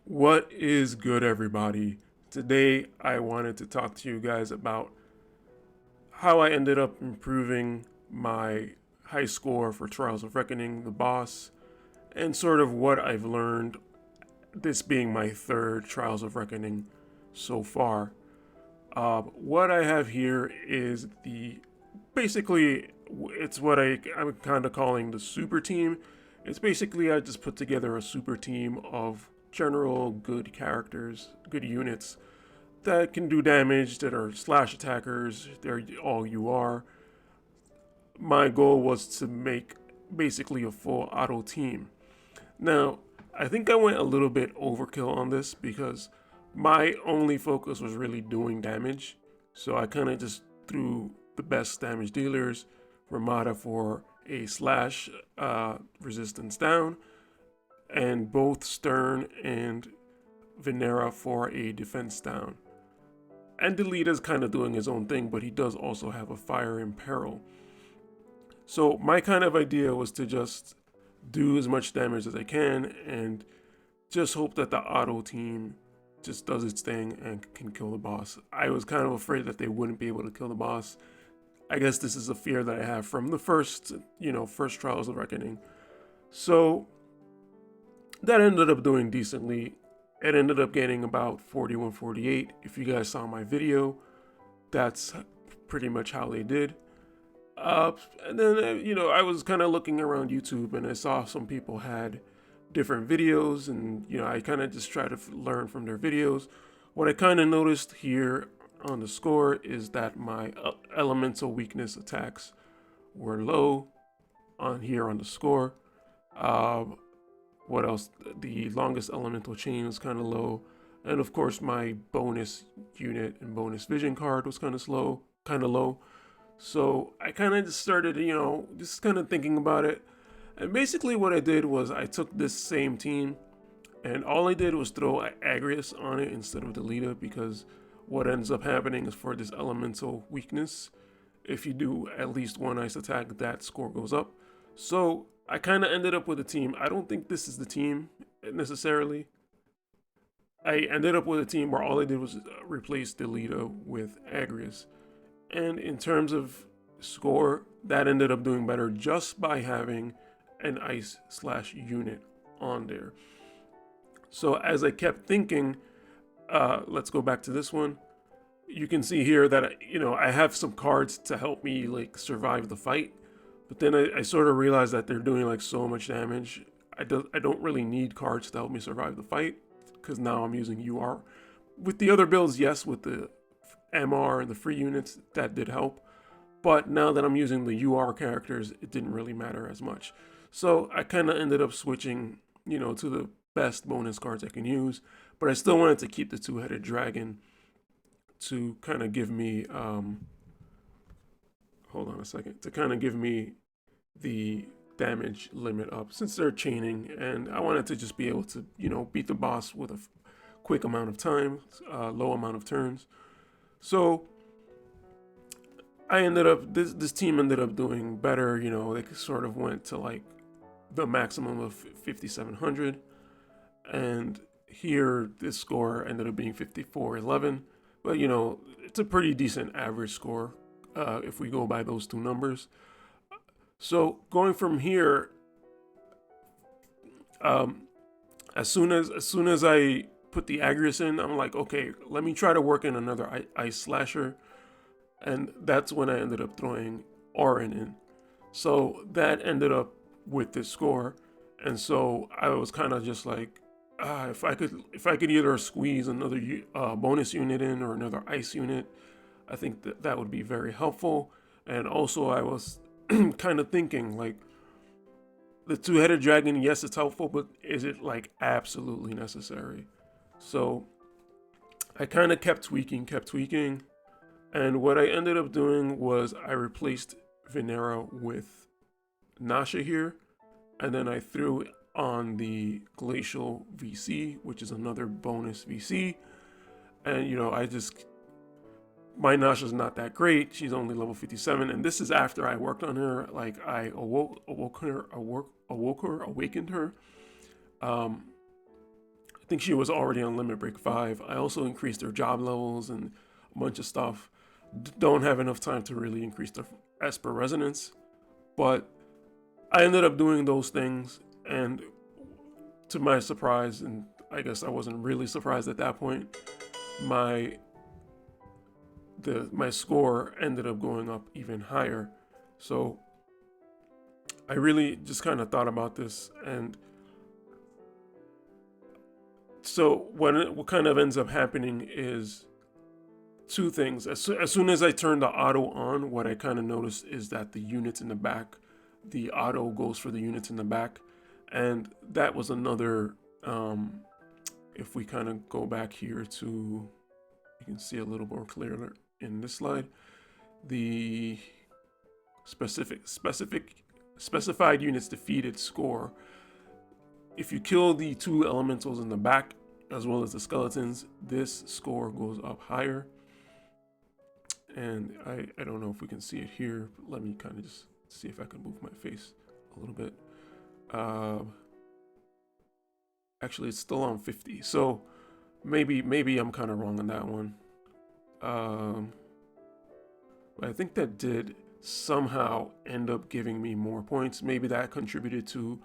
What is good, everybody? Today, I wanted to talk to you guys about how I ended up improving my high score for Trials of Reckoning, the boss, and sort of what I've learned, this being my third Trials of Reckoning so far. What I have here is basically, it's what I'm kind of calling the super team. It's basically, I just put together a super team of general good characters, good units that can do damage, that are slash attackers, they're all you are. My goal was to make basically a full auto team. Now, I think I went a little bit overkill on this because my only focus was really doing damage. So I kind of just threw the best damage dealers, Ramada for a slash resistance down, and both Stern and Venera for a defense down. And Delita's kind of doing his own thing, but he does also have a fire imperil. So my kind of idea was to just do as much damage as I can and just hope that the auto team just does its thing and can kill the boss. I was kind of afraid that they wouldn't be able to kill the boss. I guess this is a fear that I have from the first Trials of Reckoning. So that ended up doing decently. It ended up getting about 41, 48. If you guys saw my video, that's pretty much how they did. And then, I was kind of looking around YouTube and I saw some people had different videos, and, I kind of just try to learn from their videos. What I kind of noticed here on the score is that my elemental weakness attacks were low on here on the score. Um, what else? The longest elemental chain was kind of low. And of course, my bonus unit and bonus vision card was kind of low. So I kind of just started, just kind of thinking about it. And basically, what I did was I took this same team and all I did was throw Agrius on it instead of Delita, because what ends up happening is for this elemental weakness, if you do at least one ice attack, that score goes up. So I kind of ended up with a team. I don't think this is the team necessarily. I ended up with a team where all I did was replace Delita with Agrius. And in terms of score, that ended up doing better just by having an ice slash unit on there. So as I kept thinking, let's go back to this one. You can see here that I have some cards to help me like survive the fight, but then I sort of realized that they're doing like so much damage. I don't really need cards to help me survive the fight because now I'm using UR. With the other builds, yes, with the MR and the free units, that did help. But now that I'm using the UR characters, it didn't really matter as much. So I kind of ended up switching, to the best bonus cards I can use. But I still wanted to keep the two-headed dragon to kind of give me, hold on a second, to kind of give me the damage limit up since they're chaining. And I wanted to just be able to, beat the boss with a quick amount of time, low amount of turns. So I ended up this team ended up doing better. They sort of went to like the maximum of 5,700, and here this score ended up being 5411. But it's a pretty decent average score if we go by those two numbers. So going from here, um, as soon as I put the Agrius in, I'm like, okay, let me try to work in another ice slasher, and that's when I ended up throwing Auron in. So that ended up with this score, and so I was kind of just like, if I could either squeeze another bonus unit in or another ice unit, I think that would be very helpful. And also, I was kind of thinking like the two-headed dragon. Yes, it's helpful, but is it like absolutely necessary? So I kind of kept tweaking, and what I ended up doing was I replaced Venera with Nasha here, and then I threw on the Glacial VC, which is another bonus VC. And I just, my Nasha's not that great. She's only level 57, and this is after I worked on her. Like I awakened her. think she was already on limit break 5. I also increased her job levels and a bunch of stuff. Don't have enough time to really increase the Esper resonance, but I ended up doing those things, and to my surprise, and I guess I wasn't really surprised at that point, my score ended up going up even higher. So I really just kind of thought about this, and so what kind of ends up happening is two things. As soon as I turn the auto on, what I kind of noticed is that the units in the back, the auto goes for the units in the back, and that was another. If we kind of go back here to, you can see a little more clearer in this slide, the specified units defeated score. If you kill the 2 elementals in the back as well as the skeletons, this score goes up higher. And I don't know if we can see it here, but let me kind of just see if I can move my face a little bit. Actually, it's still on 50, so maybe I'm kind of wrong on that one. But I think that did somehow end up giving me more points. Maybe that contributed to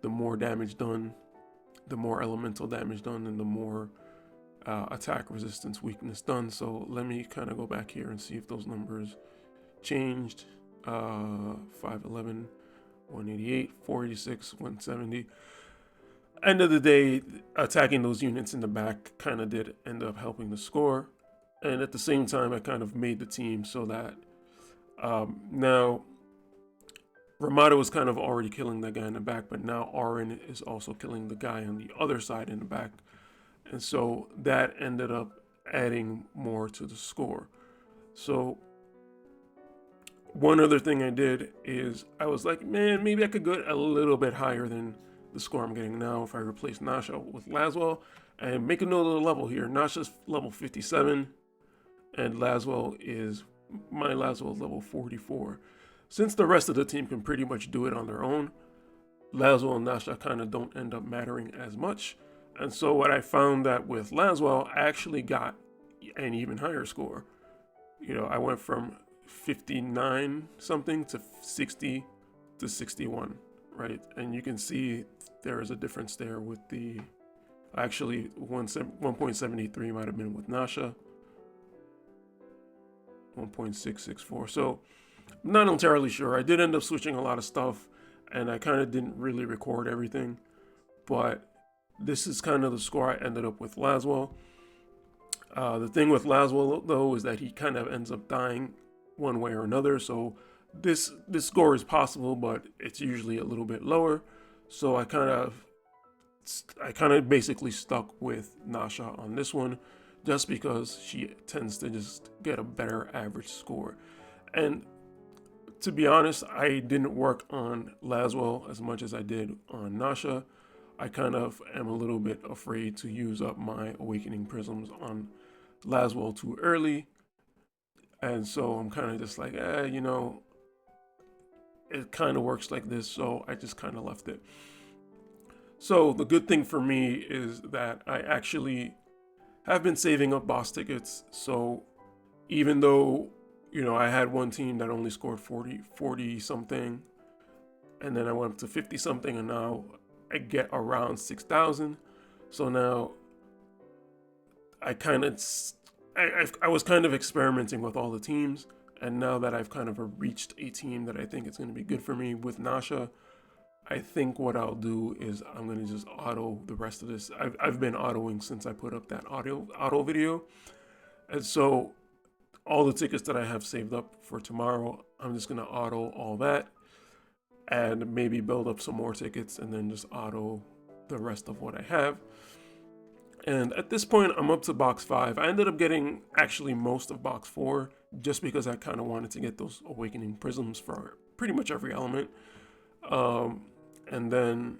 the more damage done, the more elemental damage done, and the more attack resistance weakness done. So let me kind of go back here and see if those numbers changed. 511, 188, 486, 170. End of the day, attacking those units in the back kind of did end up helping the score. And at the same time, I kind of made the team so that now Ramada was kind of already killing that guy in the back, but now Auron is also killing the guy on the other side in the back. And so that ended up adding more to the score. So one other thing I did is I was like, man, maybe I could go a little bit higher than the score I'm getting now if I replace Nasha with Lasswell. And make a note of the level here. Nasha's level 57, and my Lasswell is level 44. Since the rest of the team can pretty much do it on their own, Lasswell and Nasha kind of don't end up mattering as much. And so what I found that with Lasswell, I actually got an even higher score. You know, I went from 59 something to 60 to 61, right? And you can see there is a difference there with the, actually 1.73 might have been with Nasha, 1.664. So I'm not entirely sure. I did end up switching a lot of stuff, and I kind of didn't really record everything, but this is kind of the score I ended up with Lasswell. The thing with Lasswell though is that he kind of ends up dying one way or another, so this score is possible, but it's usually a little bit lower. So I kind of basically stuck with Nasha on this one, just because she tends to just get a better average score. And to be honest, I didn't work on Lasswell as much as I did on Nasha. I kind of am a little bit afraid to use up my awakening prisms on Lasswell too early. And so I'm kind of just like, you know, it kind of works like this, so I just kind of left it. So the good thing for me is that I actually have been saving up boss tickets. So even though, you know, I had one team that only scored 40 something, and then I went up to 50 something, and now I get around 6,000. So now I was kind of experimenting with all the teams, and now that I've kind of reached a team that I think is going to be good for me with Nasha, I think what I'll do is I'm going to just auto the rest of this. I've been autoing since I put up that auto video, and so all the tickets that I have saved up for tomorrow, I'm just going to auto all that, and maybe build up some more tickets, and then just auto the rest of what I have. And at this point, I'm up to box 5. I ended up getting actually most of box 4, just because I kind of wanted to get those awakening prisms for pretty much every element. And then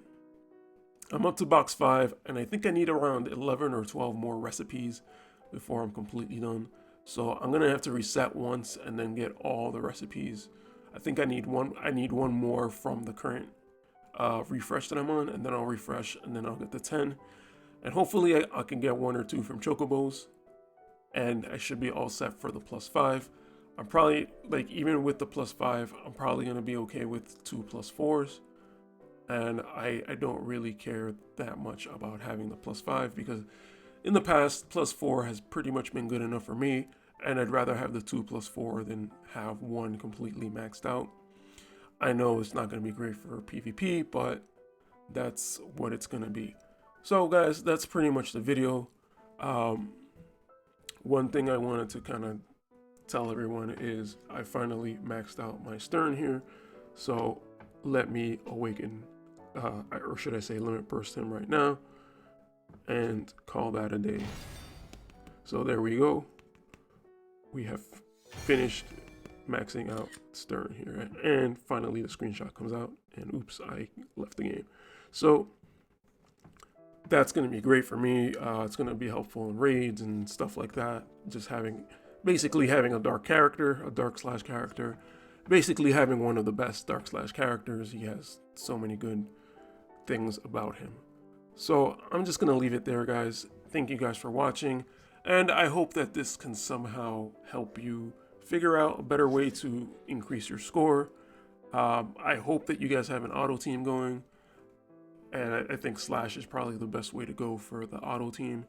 I'm up to box 5, and I think I need around 11 or 12 more recipes before I'm completely done. So I'm gonna have to reset once and then get all the recipes. I think I need one more from the current refresh that I'm on, and then I'll refresh, and then I'll get the 10. And hopefully I can get 1 or 2 from Chocobos, and I should be all set for the +5. I'm probably, like, even with the +5, I'm probably going to be okay with 2 +4s. And I don't really care that much about having the +5 because in the past, +4 has pretty much been good enough for me, and I'd rather have the 2 +4 than have 1 completely maxed out. I know it's not going to be great for PvP, but that's what it's going to be. So guys, that's pretty much the video. One thing I wanted to kind of tell everyone is I finally maxed out my stern here. So let me awaken, or should I say limit burst him right now, and call that a day. So there we go. We have finished maxing out stern here, and finally the screenshot comes out, and oops, I left the game. So that's going to be great for me. It's going to be helpful in raids and stuff like that. Just basically having a dark character, a dark slash character, basically having one of the best dark slash characters. He has so many good things about him. So I'm just going to leave it there, guys. Thank you guys for watching, and I hope that this can somehow help you figure out a better way to increase your score. I hope that you guys have an auto team going, and I think slash is probably the best way to go for the auto team.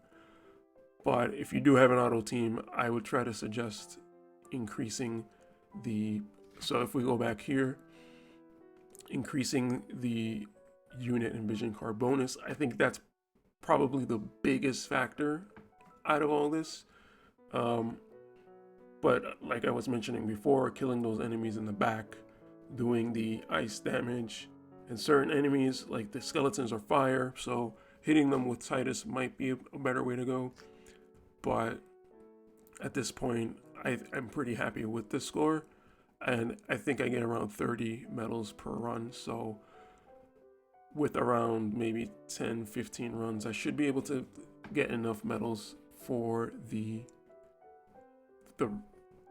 But if you do have an auto team, I would try to suggest increasing so if we go back here, increasing the unit and vision card bonus. I think that's probably the biggest factor out of all this. But like I was mentioning before, killing those enemies in the back, doing the ice damage, and certain enemies like the skeletons are fire, so hitting them with Titus might be a better way to go. But at this point, I'm pretty happy with this score, and I think I get around 30 medals per run. So with around maybe 10-15 runs, I should be able to get enough medals for the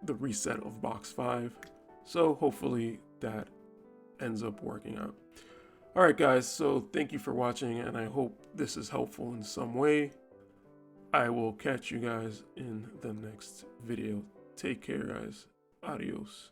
reset of box 5. So hopefully that ends up working out. Alright guys, so thank you for watching, and I hope this is helpful in some way. I will catch you guys in the next video. Take care guys. Adios.